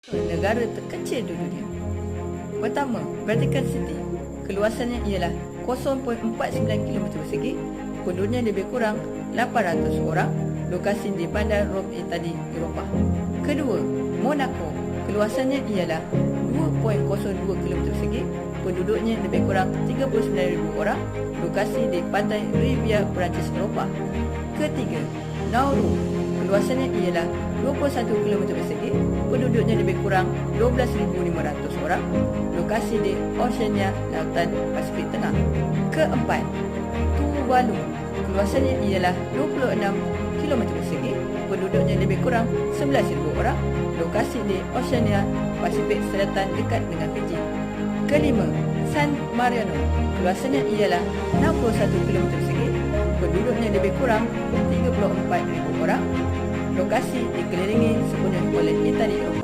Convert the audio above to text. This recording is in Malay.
Negara terkecil di dunia. Pertama, Vatican City. Keluasannya ialah 0.49 km persegi. Penduduknya lebih kurang 800 orang. Lokasi di bandar Rome, Itali, Eropah. Kedua, Monaco. Keluasannya ialah 2.02 km persegi. Penduduknya lebih kurang 39,000 orang. Lokasi di pantai Riviera, Perancis, Eropah. Ketiga, Nauru. Keluasannya ialah 21 km persegi. Penduduknya lebih kurang 12,500 orang. Lokasi di Oceania, Lautan Pasifik Tengah. Keempat, Tuvalu. Keluasannya ialah 26 km persegi. Penduduknya lebih kurang 11,000 orang. Lokasi di Oceania, Pasifik Selatan dekat dengan Fiji. Kelima, San Marino. Keluasannya ialah 61 km persegi. Penduduknya lebih kurang 34,000 orang. Lokasi dikelilingi sepenuhnya oleh Itali, Eropah.